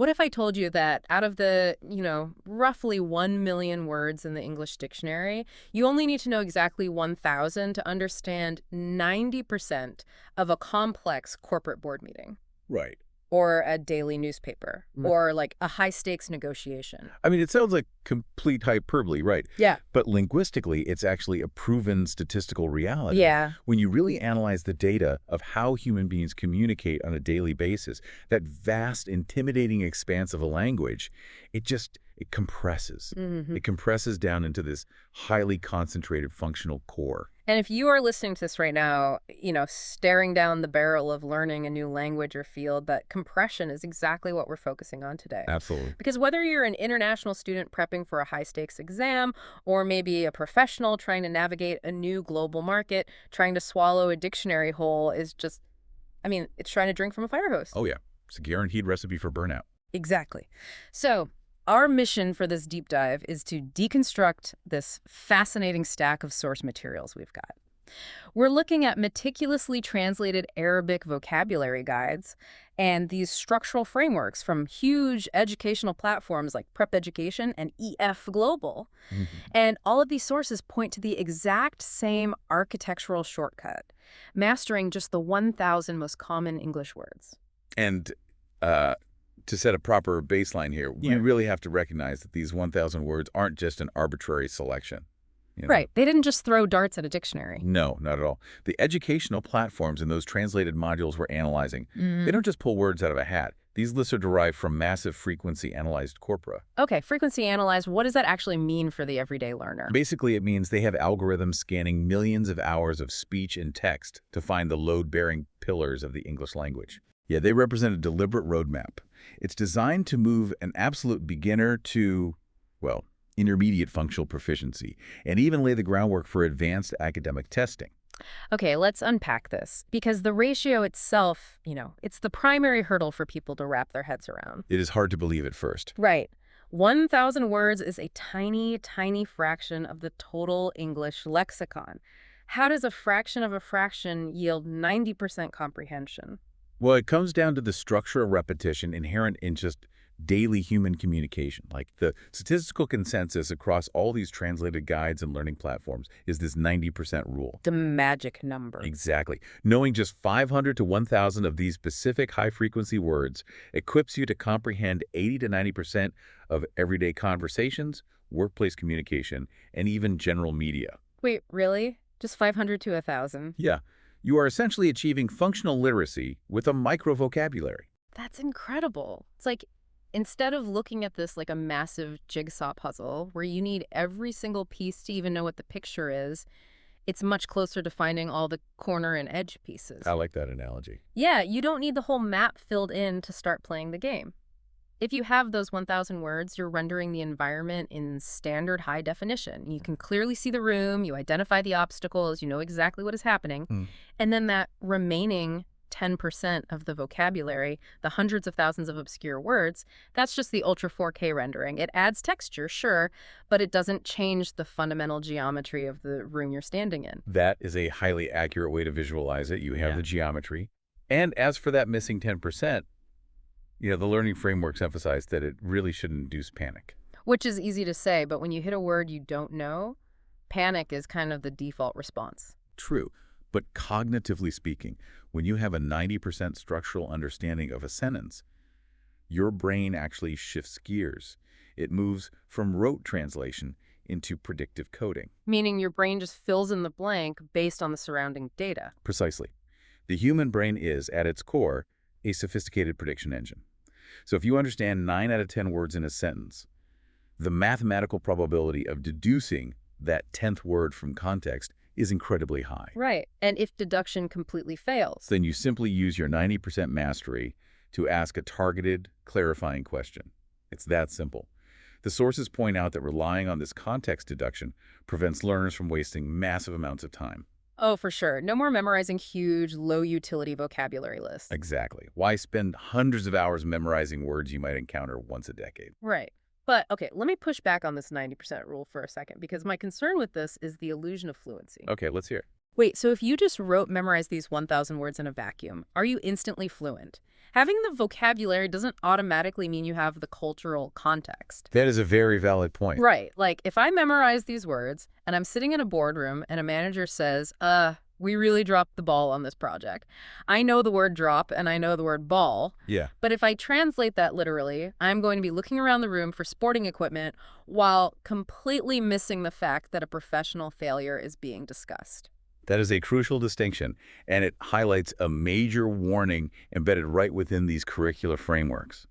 What if I told you that out of the, roughly 1 million words in the English dictionary, you only need to know exactly 1,000 to understand 90% of a complex corporate board meeting? Right. Or a daily newspaper, or like a high-stakes negotiation. I mean, it sounds like complete hyperbole, right? Yeah. But linguistically, it's actually a proven statistical reality. Yeah. When you really analyze the data of how human beings communicate on a daily basis, that vast, intimidating expanse of a language, it compresses. Mm-hmm. It compresses down into this highly concentrated functional core. And if you are listening to this right now, staring down the barrel of learning a new language or field, that compression is exactly what we're focusing on today. Absolutely. Because whether you're an international student prepping for a high-stakes exam, or maybe a professional trying to navigate a new global market, trying to swallow a dictionary whole is just, it's trying to drink from a fire hose. Oh, yeah. It's a guaranteed recipe for burnout. Exactly. So our mission for this deep dive is to deconstruct this fascinating stack of source materials we've got. We're looking at meticulously translated Arabic vocabulary guides and these structural frameworks from huge educational platforms like Prep Education and EF Global. Mm-hmm. And all of these sources point to the exact same architectural shortcut, mastering just the 1,000 most common English words. And to set a proper baseline here, you really have to recognize that these 1,000 words aren't just an arbitrary selection. Right. They didn't just throw darts at a dictionary. No, not at all. The educational platforms in those translated modules we're analyzing, they don't just pull words out of a hat. These lists are derived from massive frequency analyzed corpora. Okay, frequency analyzed, what does that actually mean for the everyday learner? Basically, it means they have algorithms scanning millions of hours of speech and text to find the load-bearing pillars of the English language. Yeah, they represent a deliberate roadmap. It's designed to move an absolute beginner to, well, intermediate functional proficiency, and even lay the groundwork for advanced academic testing. Okay, let's unpack this, because the ratio itself, it's the primary hurdle for people to wrap their heads around. It is hard to believe at first. Right. 1,000 words is a tiny, tiny fraction of the total English lexicon. How does a fraction of a fraction yield 90% comprehension? Well, it comes down to the structure of repetition inherent in just daily human communication. Like the statistical consensus across all these translated guides and learning platforms is this 90% rule. The magic number. Exactly. Knowing just 500 to 1,000 of these specific high-frequency words equips you to comprehend 80 to 90% of everyday conversations, workplace communication, and even general media. Wait, really? Just 500 to 1,000? Yeah. You are essentially achieving functional literacy with a micro-vocabulary. That's incredible. It's like, instead of looking at this like a massive jigsaw puzzle where you need every single piece to even know what the picture is, it's much closer to finding all the corner and edge pieces. I like that analogy. Yeah, you don't need the whole map filled in to start playing the game. If you have those 1,000 words, you're rendering the environment in standard high definition. You can clearly see the room, you identify the obstacles, you know exactly what is happening. And then that remaining 10% of the vocabulary, the hundreds of thousands of obscure words, that's just the Ultra 4K rendering. It adds texture, sure, but it doesn't change the fundamental geometry of the room you're standing in. That is a highly accurate way to visualize it. You have the geometry. And as for that missing 10%, the learning frameworks emphasize that it really shouldn't induce panic. Which is easy to say, but when you hit a word you don't know, panic is kind of the default response. True. But cognitively speaking, when you have a 90% structural understanding of a sentence, your brain actually shifts gears. It moves from rote translation into predictive coding. Meaning your brain just fills in the blank based on the surrounding data. Precisely. The human brain is, at its core, a sophisticated prediction engine. So if you understand 9 out of 10 words in a sentence, the mathematical probability of deducing that 10th word from context is incredibly high. Right. And if deduction completely fails, then you simply use your 90% mastery to ask a targeted, clarifying question. It's that simple. The sources point out that relying on this context deduction prevents learners from wasting massive amounts of time. Oh, for sure. No more memorizing huge, low-utility vocabulary lists. Exactly. Why spend hundreds of hours memorizing words you might encounter once a decade? Right. But, okay, let me push back on this 90% rule for a second, because my concern with this is the illusion of fluency. Okay, let's hear it. Wait, so if you just memorize these 1,000 words in a vacuum, are you instantly fluent? Having the vocabulary doesn't automatically mean you have the cultural context. That is a very valid point. Right. Like, if I memorize these words and I'm sitting in a boardroom and a manager says, we really dropped the ball on this project. I know the word drop and I know the word ball. Yeah. But if I translate that literally, I'm going to be looking around the room for sporting equipment while completely missing the fact that a professional failure is being discussed. That is a crucial distinction, and it highlights a major warning embedded right within these curricular frameworks.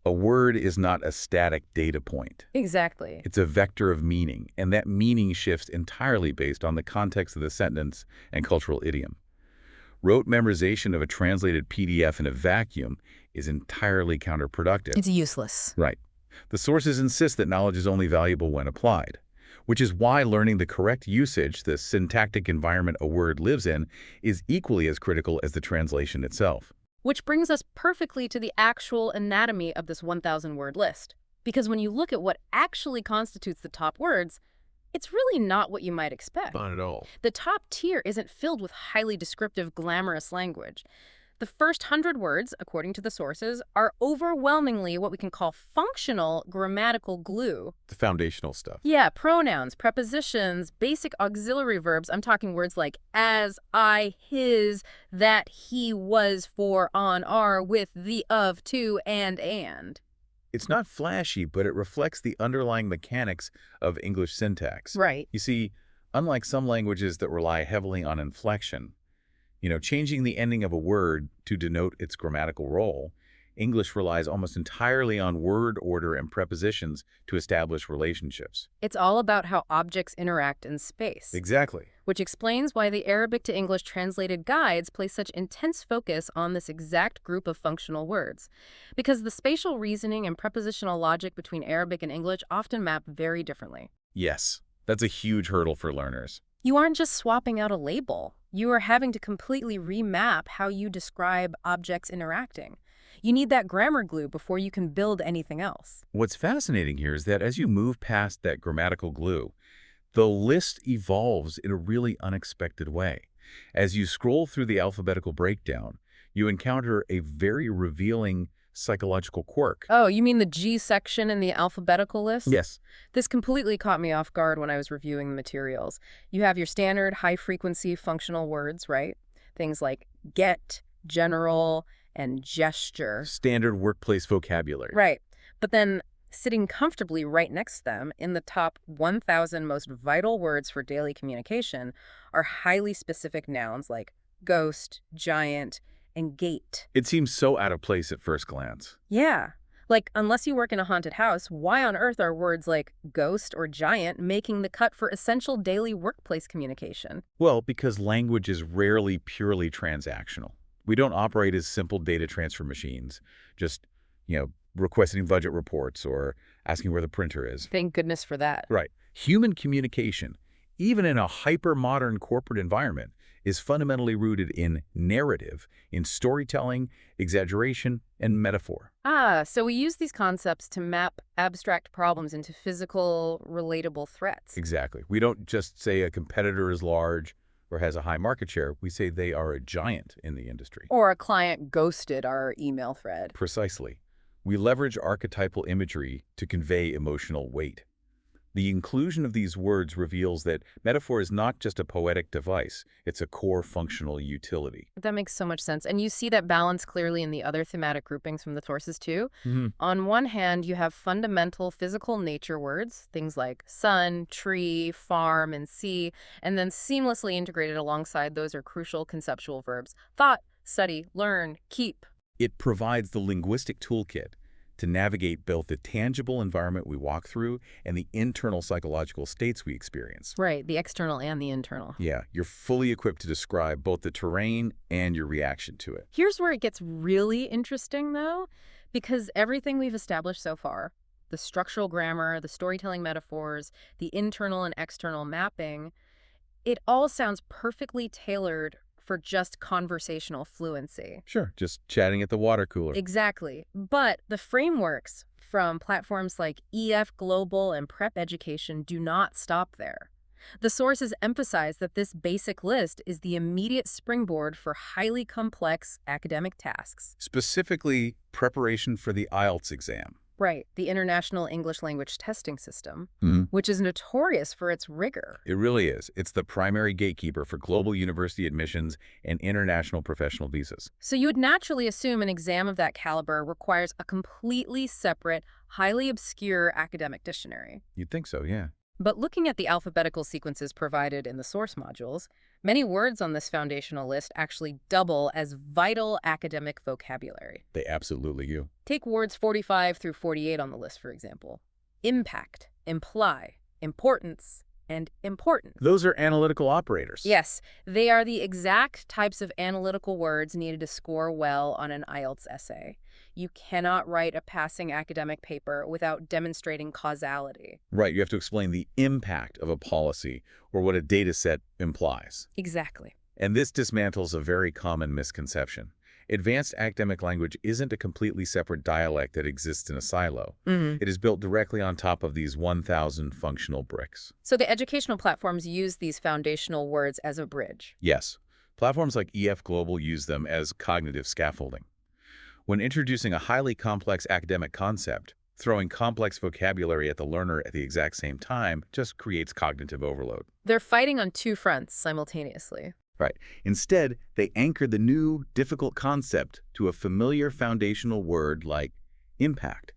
A word is not a static data point. Exactly. It's a vector of meaning, and that meaning shifts entirely based on the context of the sentence and cultural idiom. Rote memorization of a translated PDF in a vacuum is entirely counterproductive. It's useless. Right. The sources insist that knowledge is only valuable when applied, which is why learning the correct usage, the syntactic environment a word lives in, is equally as critical as the translation itself. Which brings us perfectly to the actual anatomy of this 1,000-word list. Because when you look at what actually constitutes the top words, it's really not what you might expect. Not at all. The top tier isn't filled with highly descriptive, glamorous language. The first 100 words, according to the sources, are overwhelmingly what we can call functional grammatical glue. The foundational stuff. Yeah, pronouns, prepositions, basic auxiliary verbs. I'm talking words like as, I, his, that, he, was, for, on, are, with, the, of, to, and. It's not flashy, but it reflects the underlying mechanics of English syntax. Right. You see, unlike some languages that rely heavily on inflection, changing the ending of a word to denote its grammatical role, English relies almost entirely on word order and prepositions to establish relationships. It's all about how objects interact in space. Exactly. Which explains why the Arabic to English translated guides place such intense focus on this exact group of functional words. Because the spatial reasoning and prepositional logic between Arabic and English often map very differently. Yes, that's a huge hurdle for learners. You aren't just swapping out a label. You are having to completely remap how you describe objects interacting. You need that grammar glue before you can build anything else. What's fascinating here is that as you move past that grammatical glue, the list evolves in a really unexpected way. As you scroll through the alphabetical breakdown, you encounter a very revealing psychological quirk. Oh, you mean the G section in the alphabetical list? Yes. This completely caught me off guard when I was reviewing the materials. You have your standard high-frequency functional words, right? Things like get, general, and gesture. Standard workplace vocabulary. Right. But then sitting comfortably right next to them in the top 1,000 most vital words for daily communication are highly specific nouns like ghost, giant, and gate. It seems so out of place at first glance. Yeah. Like, unless you work in a haunted house, why on earth are words like ghost or giant making the cut for essential daily workplace communication? Well, because language is rarely purely transactional. We don't operate as simple data transfer machines, just, requesting budget reports or asking where the printer is. Thank goodness for that. Right. Human communication, even in a hyper-modern corporate environment, is fundamentally rooted in narrative, in storytelling, exaggeration, and metaphor. So we use these concepts to map abstract problems into physical, relatable threats. Exactly. We don't just say a competitor is large or has a high market share. We say they are a giant in the industry. Or a client ghosted our email thread. Precisely. We leverage archetypal imagery to convey emotional weight. The inclusion of these words reveals that metaphor is not just a poetic device, it's a core functional utility. That makes so much sense. And you see that balance clearly in the other thematic groupings from the sources too. On one hand, you have fundamental physical nature words, things like sun, tree, farm, and sea, and then seamlessly integrated alongside those are crucial conceptual verbs: thought, study, learn, keep. It provides the linguistic toolkit to navigate both the tangible environment we walk through and the internal psychological states we experience. Right, the external and the internal. Yeah, you're fully equipped to describe both the terrain and your reaction to it. Here's where it gets really interesting, though, because everything we've established so far, the structural grammar, the storytelling metaphors, the internal and external mapping, it all sounds perfectly tailored for just conversational fluency. Sure, just chatting at the water cooler. Exactly. But the frameworks from platforms like EF Global and Prep Education do not stop there. The sources emphasize that this basic list is the immediate springboard for highly complex academic tasks. Specifically, preparation for the IELTS exam. Right, the International English Language Testing System, Mm-hmm. which is notorious for its rigor. It really is. It's the primary gatekeeper for global university admissions and international professional visas. So you would naturally assume an exam of that caliber requires a completely separate, highly obscure academic dictionary. You'd think so, yeah. But looking at the alphabetical sequences provided in the source modules, many words on this foundational list actually double as vital academic vocabulary. They absolutely do. Take words 45 through 48 on the list, for example. Impact, imply, importance, and important. Those are analytical operators. Yes, they are the exact types of analytical words needed to score well on an IELTS essay. You cannot write a passing academic paper without demonstrating causality. Right, you have to explain the impact of a policy or what a data set implies. Exactly. And this dismantles a very common misconception. Advanced academic language isn't a completely separate dialect that exists in a silo. Mm-hmm. It is built directly on top of these 1,000 functional bricks. So the educational platforms use these foundational words as a bridge. Yes, platforms like EF Global use them as cognitive scaffolding. When introducing a highly complex academic concept, throwing complex vocabulary at the learner at the exact same time just creates cognitive overload. They're fighting on two fronts simultaneously. Right. Instead, they anchor the new, difficult concept to a familiar foundational word like impact.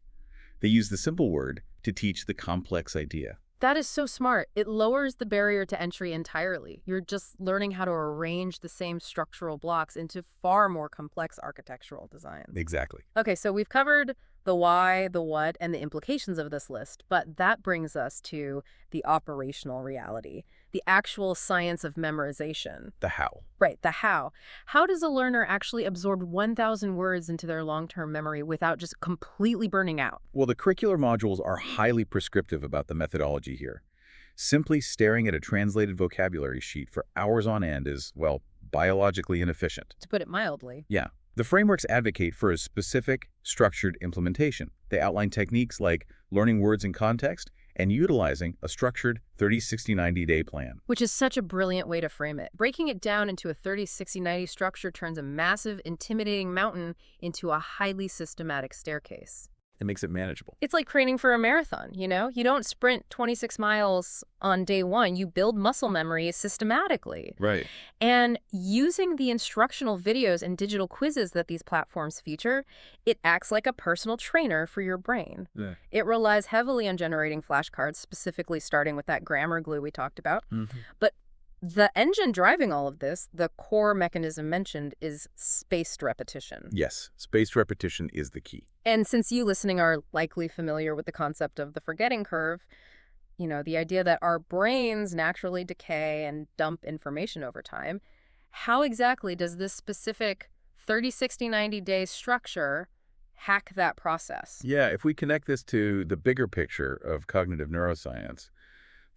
They use the simple word to teach the complex idea. That is so smart. It lowers the barrier to entry entirely. You're just learning how to arrange the same structural blocks into far more complex architectural designs. Exactly. Okay, so we've covered the why, the what, and the implications of this list, but that brings us to the operational reality, the actual science of memorization. The how. Right, the how. How does a learner actually absorb 1,000 words into their long-term memory without just completely burning out? Well, the curricular modules are highly prescriptive about the methodology here. Simply staring at a translated vocabulary sheet for hours on end is, well, biologically inefficient. To put it mildly. Yeah. The frameworks advocate for a specific, structured implementation. They outline techniques like learning words in context and utilizing a structured 30, 60, 90-day plan. Which is such a brilliant way to frame it. Breaking it down into a 30, 60, 90 structure turns a massive, intimidating mountain into a highly systematic staircase. It makes it manageable. It's like training for a marathon, you know? You don't sprint 26 miles on day one. You build muscle memory systematically. Right. And using the instructional videos and digital quizzes that these platforms feature, it acts like a personal trainer for your brain. Yeah. It relies heavily on generating flashcards, specifically starting with that grammar glue we talked about. Mm-hmm. But the engine driving all of this, the core mechanism mentioned, is spaced repetition. Yes, spaced repetition is the key. And since you listening are likely familiar with the concept of the forgetting curve, you know, the idea that our brains naturally decay and dump information over time, how exactly does this specific 30, 60, 90-day structure hack that process? Yeah, if we connect this to the bigger picture of cognitive neuroscience,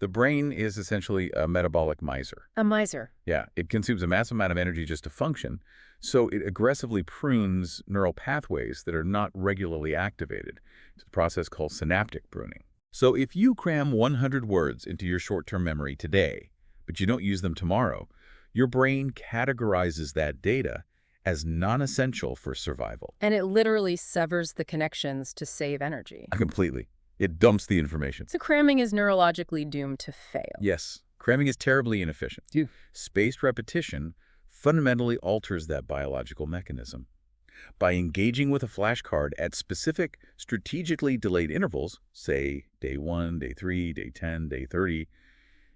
the brain is essentially a metabolic miser. A miser. Yeah, it consumes a massive amount of energy just to function, so it aggressively prunes neural pathways that are not regularly activated. It's a process called synaptic pruning. So if you cram 100 words into your short-term memory today, but you don't use them tomorrow, your brain categorizes that data as non-essential for survival. And it literally severs the connections to save energy. Completely. It dumps the information. So cramming is neurologically doomed to fail. Yes, cramming is terribly inefficient. Yeah. Spaced repetition fundamentally alters that biological mechanism. By engaging with a flashcard at specific, strategically delayed intervals, say day 1, day 3, day 10, day 30,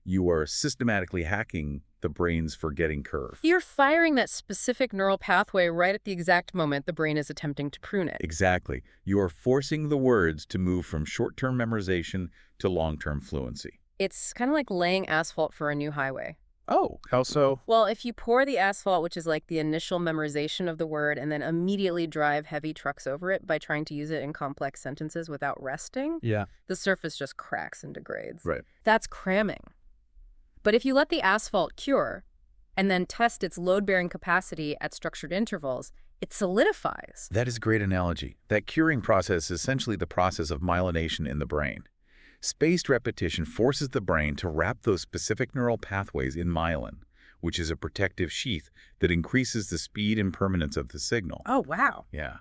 you are systematically hacking the brain's forgetting curve. You're firing that specific neural pathway right at the exact moment the brain is attempting to prune it. Exactly. You are forcing the words to move from short-term memorization to long-term fluency. It's kind of like laying asphalt for a new highway. Oh, how so? Well, if you pour the asphalt, which is like the initial memorization of the word, and then immediately drive heavy trucks over it by trying to use it in complex sentences without resting, Yeah. the surface just cracks and degrades. Right. That's cramming. But if you let the asphalt cure and then test its load-bearing capacity at structured intervals, it solidifies. That is a great analogy. That curing process is essentially the process of myelination in the brain. Spaced repetition forces the brain to wrap those specific neural pathways in myelin, which is a protective sheath that increases the speed and permanence of the signal. Oh, wow. Yeah.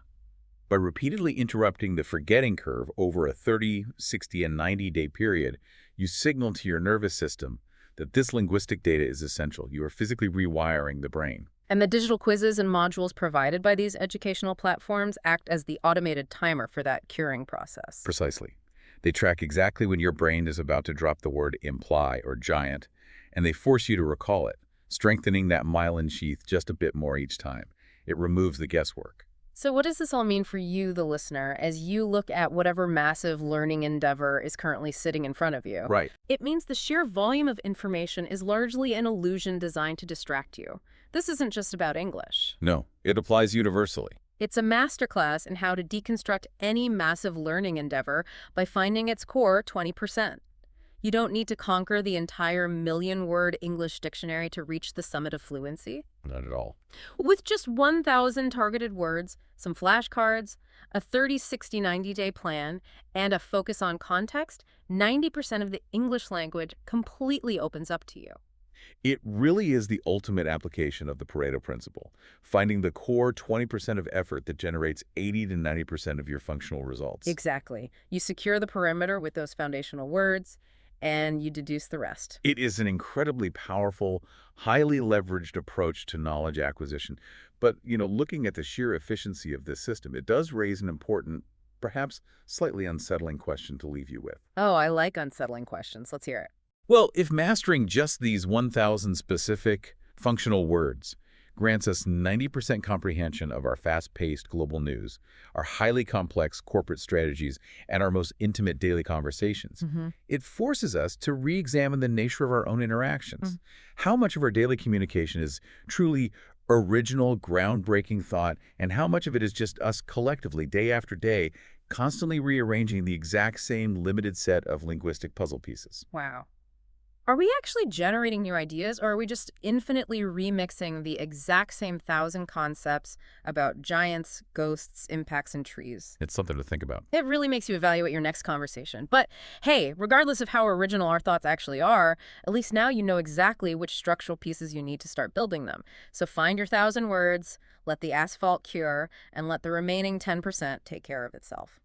By repeatedly interrupting the forgetting curve over a 30, 60, and 90-day period, you signal to your nervous system that this linguistic data is essential. You are physically rewiring the brain. And the digital quizzes and modules provided by these educational platforms act as the automated timer for that curing process. Precisely. They track exactly when your brain is about to drop the word imply or giant, and they force you to recall it, strengthening that myelin sheath just a bit more each time. It removes the guesswork. So what does this all mean for you, the listener, as you look at whatever massive learning endeavor is currently sitting in front of you? Right. It means the sheer volume of information is largely an illusion designed to distract you. This isn't just about English. No, it applies universally. It's a masterclass in how to deconstruct any massive learning endeavor by finding its core 20%. You don't need to conquer the entire million-word English dictionary to reach the summit of fluency. Not at all. With just 1,000 targeted words, some flashcards, a 30, 60, 90-day plan, and a focus on context, 90% of the English language completely opens up to you. It really is the ultimate application of the Pareto principle, finding the core 20% of effort that generates 80 to 90% of your functional results. Exactly. You secure the perimeter with those foundational words, and you deduce the rest. It is an incredibly powerful, highly leveraged approach to knowledge acquisition. But, looking at the sheer efficiency of this system, it does raise an important, perhaps slightly unsettling question to leave you with. Oh, I like unsettling questions. Let's hear it. Well, if mastering just these 1,000 specific functional words grants us 90% comprehension of our fast-paced global news, our highly complex corporate strategies, and our most intimate daily conversations, it forces us to re-examine the nature of our own interactions. How much of our daily communication is truly original, groundbreaking thought, and how much of it is just us collectively, day after day, constantly rearranging the exact same limited set of linguistic puzzle pieces? Wow. Are we actually generating new ideas, or are we just infinitely remixing the exact same 1,000 concepts about giants, ghosts, impacts, and trees? It's something to think about. It really makes you evaluate your next conversation. But hey, regardless of how original our thoughts actually are, at least now you know exactly which structural pieces you need to start building them. So find your 1,000 words, let the asphalt cure, and let the remaining 10% take care of itself.